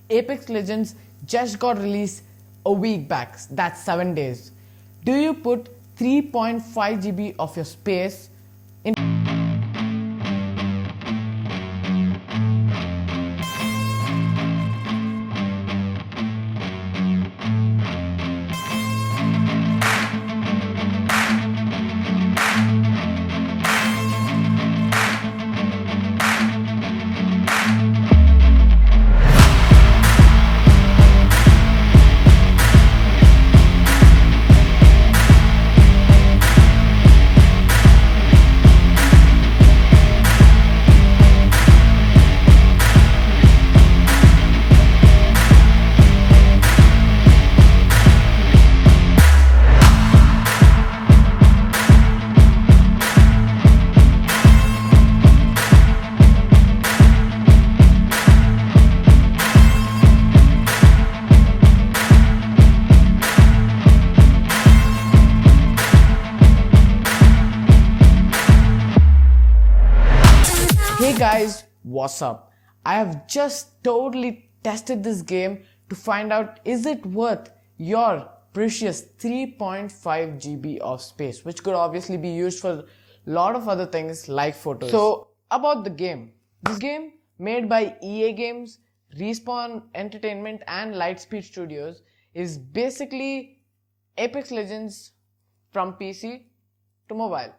Apex Legends just got released a week back, that's 7 days. Do you put 3.5 GB of your space in Hey guys, what's up? I have just totally tested this game to find out is it worth your precious 3.5 GB of space, which could obviously be used for a lot of other things like photos. So about the game. This game, made by EA Games, Respawn Entertainment and Lightspeed Studios, is basically Apex Legends from PC to mobile.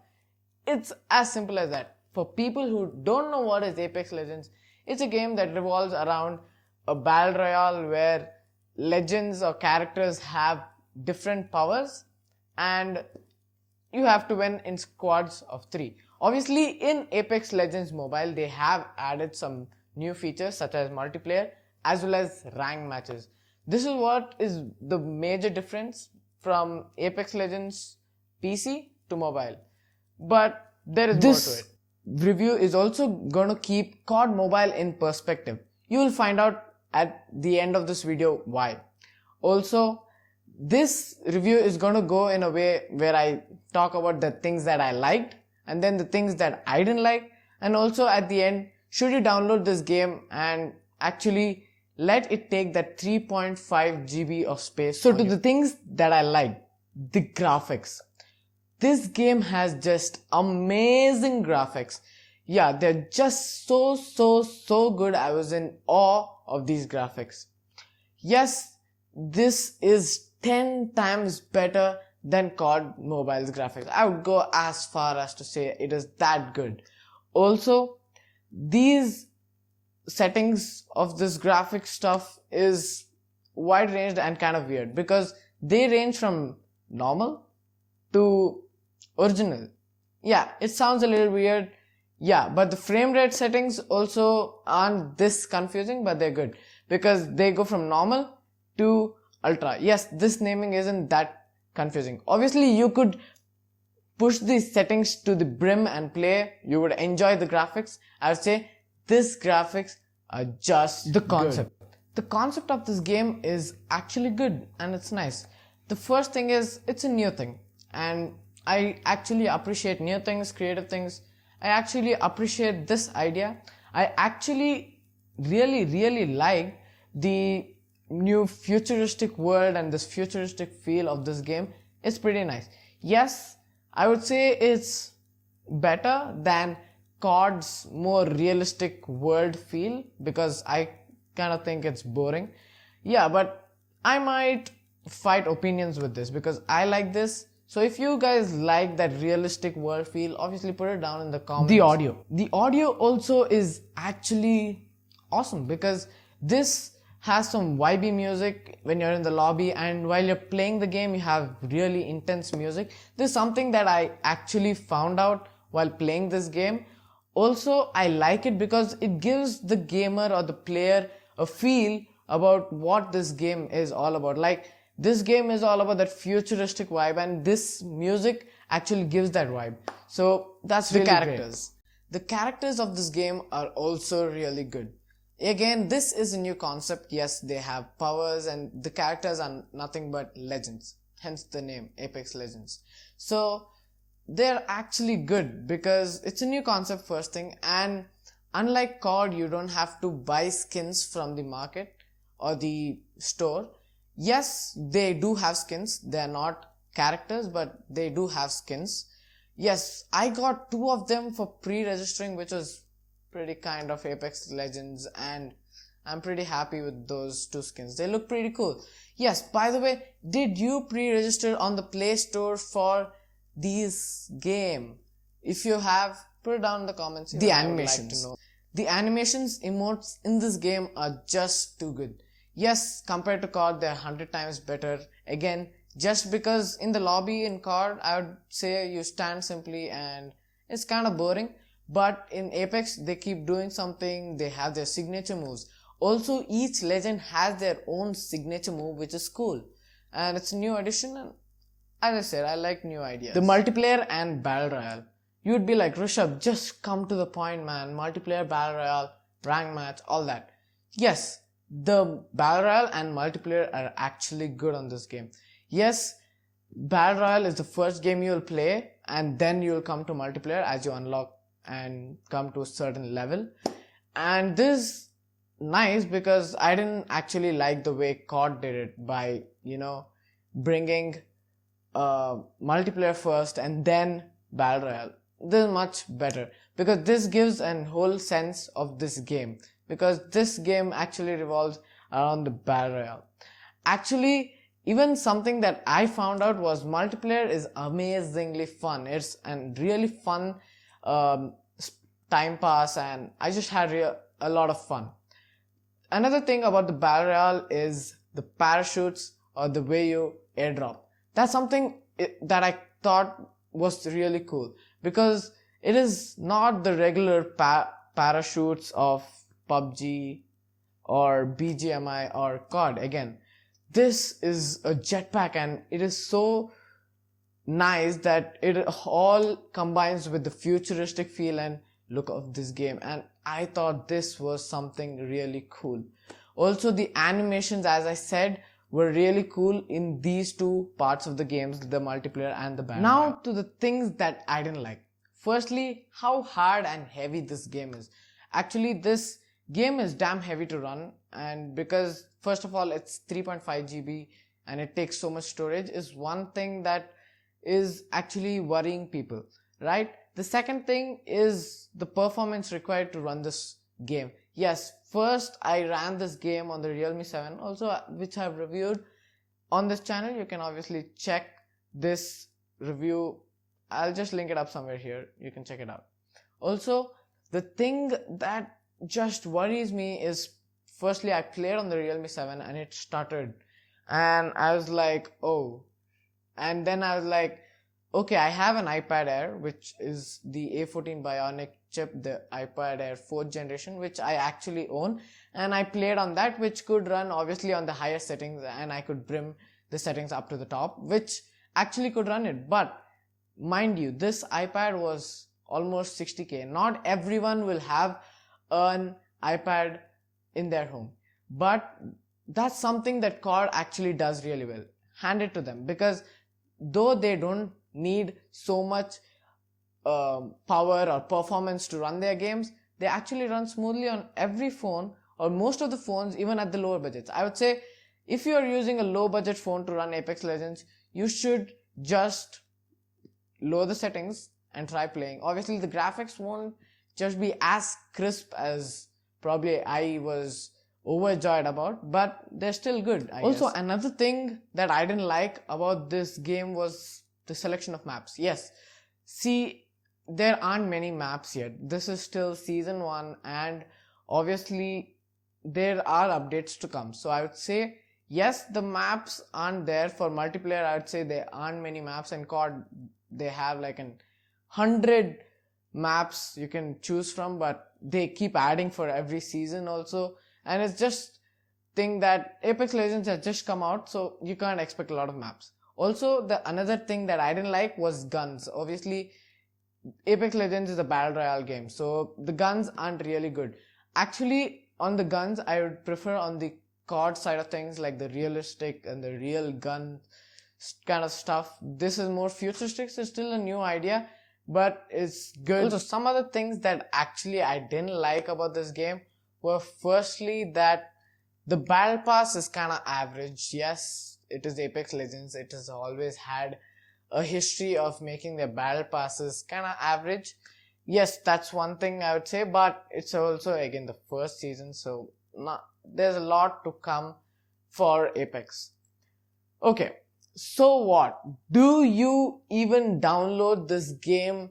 It's as simple as that. For people who don't know what is Apex Legends, it's a game that revolves around a battle royale where legends or characters have different powers and you have to win in squads of 3. Obviously, in Apex Legends Mobile, they have added some new features such as multiplayer as well as rank matches. This is what is the major difference from Apex Legends PC to mobile. But there is more to it. Review is also going to keep COD Mobile in perspective. You will find out at the end of this video why. Also, this review is going to go in a way where I talk about the things that I liked and then the things that I didn't like, and also at the end, should you download this game and actually let it take that 3.5 GB of space. So to the things that I liked, the graphics. This game has just amazing graphics. Yeah, they're just so good. I was in awe of these graphics. Yes, this is 10 times better than COD Mobile's graphics. I would go as far as to say it is that good. Also, these settings of this graphic stuff is wide ranged and kind of weird because they range from normal to original. Yeah, it sounds a little weird. Yeah, but the frame rate settings also aren't this confusing, but they're good because they go from normal to ultra. Yes, this naming isn't that confusing. Obviously, you could push these settings to the brim and play. You would enjoy the graphics. I would say these graphics are just the concept. Good. The concept of this game is actually good and it's nice. The first thing is it's a new thing, and I actually appreciate new things, creative things. I actually appreciate this idea. I actually really like the new futuristic world and this futuristic feel of this game. It's pretty nice. Yes, I would say it's better than COD's more realistic world feel because I kind of think it's boring. Yeah, but I might fight opinions with this because I like this. So if you guys like that realistic world feel, obviously put it down in the comments. The audio also is actually awesome because this has some vibey music when you're in the lobby, and while you're playing the game you have really intense music. This is something that I actually found out while playing this game. Also, I like it because it gives the gamer or the player a feel about what this game is all about. Like, this game is all about that futuristic vibe, and this music actually gives that vibe. So that's really great. The characters of this game are also really good. Again, this is a new concept. Yes, they have powers and the characters are nothing but legends. Hence the name, Apex Legends. So they're actually good because it's a new concept, first thing, and unlike COD, you don't have to buy skins from the market. or the store. Yes, they do have skins. They're not characters, but they do have skins. Yes, I got 2 of them for pre-registering, which was pretty kind of Apex Legends, and I'm pretty happy with those 2 skins. They look pretty cool. Yes, by the way, did you pre-register on the Play Store for this game? If you have, put it down in the comments. The animations. Like the animations, emotes in this game are just too good. Yes, compared to COD, they're 100 times better. Again, just because in the lobby in COD, I would say you stand simply and it's kind of boring. But in Apex, they keep doing something. They have their signature moves. Also, each legend has their own signature move, which is cool. And it's a new addition, and as I said, I like new ideas. The multiplayer and battle royale. You would be like, Rishabh, just come to the point, man. Multiplayer, battle royale, rank match, all that. Yes, the battle royale and multiplayer are actually good on this game. Yes, battle royale is the first game you'll play, and then you'll come to multiplayer as you unlock and come to a certain level. And this nice because I didn't actually like the way COD did it by, bringing multiplayer first and then battle royale. This is much better because this gives a whole sense of this game, because this game actually revolves around the battle royale. Actually, even something that I found out was multiplayer is amazingly fun. It's a really fun time pass, and I just had a lot of fun. Another thing about the battle royale is the parachutes or the way you airdrop. That's something that I thought was really cool, because it is not the regular parachutes of PUBG or BGMI or COD. Again, this is a jetpack, and it is so nice that it all combines with the futuristic feel and look of this game, and I thought this was something really cool. Also, the animations, as I said, were really cool in these 2 parts of the games, the multiplayer and the battle. Now to the things that I didn't like. Firstly, how hard and heavy this game is. Actually, this game is damn heavy to run, and because first of all it's 3.5 GB and it takes so much storage is one thing that is actually worrying people, right? The second thing is the performance required to run this game. Yes, first I ran this game on the Realme 7 also, which I've reviewed on this channel. You can obviously check this review. I'll just link it up somewhere here. You can check it out. Also, the thing that just worries me is, firstly, I played on the Realme 7 and it stuttered. And I was like, oh. And then I was like, okay, I have an iPad Air, which is the A14 Bionic chip, the iPad Air 4th generation, which I actually own. And I played on that, which could run obviously on the higher settings, and I could bring the settings up to the top, which actually could run it. But mind you, this iPad was almost 60K. Not everyone will have an iPad in their home. But that's something that COD actually does really well. Hand it to them, because though they don't need so much power or performance to run their games, they actually run smoothly on every phone, or most of the phones, even at the lower budgets. I would say if you are using a low budget phone to run Apex Legends, you should just lower the settings and try playing. Obviously the graphics won't just be as crisp as probably I was overjoyed about, but they're still good, I guess. Another thing that I didn't like about this game was the selection of maps. Yes, see, there aren't many maps yet. This is still season 1, and obviously there are updates to come. So I would say, yes, the maps aren't there for multiplayer. I would say there aren't many maps, and COD, they have like 100 maps you can choose from, but they keep adding for every season also. And it's just thing that Apex Legends has just come out, so you can't expect a lot of maps. Also, the another thing that I didn't like was guns. Obviously, Apex Legends is a battle royale game, so the guns aren't really good. Actually, on the guns, I would prefer on the COD side of things, like the realistic and the real gun kind of stuff. This is more futuristic, so it's still a new idea, but it's good. Also, some other things that actually I didn't like about this game were, firstly, that The battle pass is kind of average. Yes, it is Apex Legends. It has always had a history of making their battle passes kind of average. Yes, that's one thing I would say, but it's also again the first season, so there's a lot to come for Apex. Okay, so what? Do you even download this game,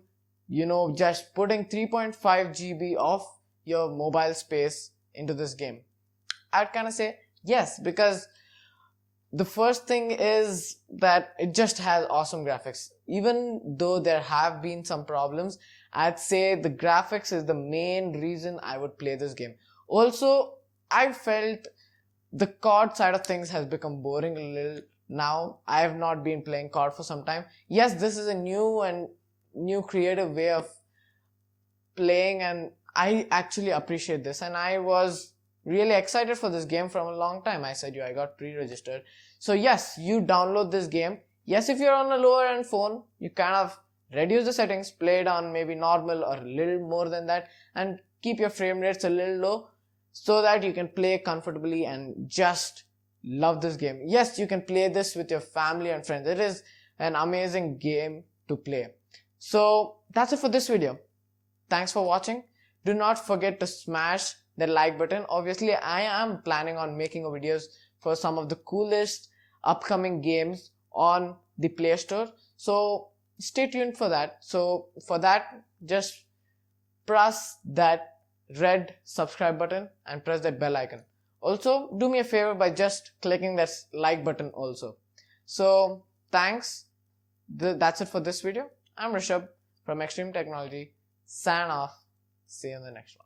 just putting 3.5 GB of your mobile space into this game? I'd kind of say yes, because the first thing is that it just has awesome graphics. Even though there have been some problems, I'd say the graphics is the main reason I would play this game. Also, I felt the COD side of things has become boring a little now. I have not been playing COD for some time. Yes, this is a new creative way of playing, and I actually appreciate this, and I was really excited for this game from a long time. I said I got pre-registered. So yes, you download this game. Yes, if you're on a lower end phone, you kind of reduce the settings, play it on maybe normal or a little more than that, and keep your frame rates a little low so that you can play comfortably and just love this game. Yes, you can play this with your family and friends. It is an amazing game to play. So that's it for this video. Thanks for watching. Do not forget to smash that like button. Obviously, I am planning on making videos for some of the coolest upcoming games on the Play Store. So stay tuned for that. So for that, just press that red subscribe button and press that bell icon. Also, do me a favor by just clicking that like button also. So thanks. That's it for this video. I'm Rishabh from Extreme Technology. Sign off. See you in the next one.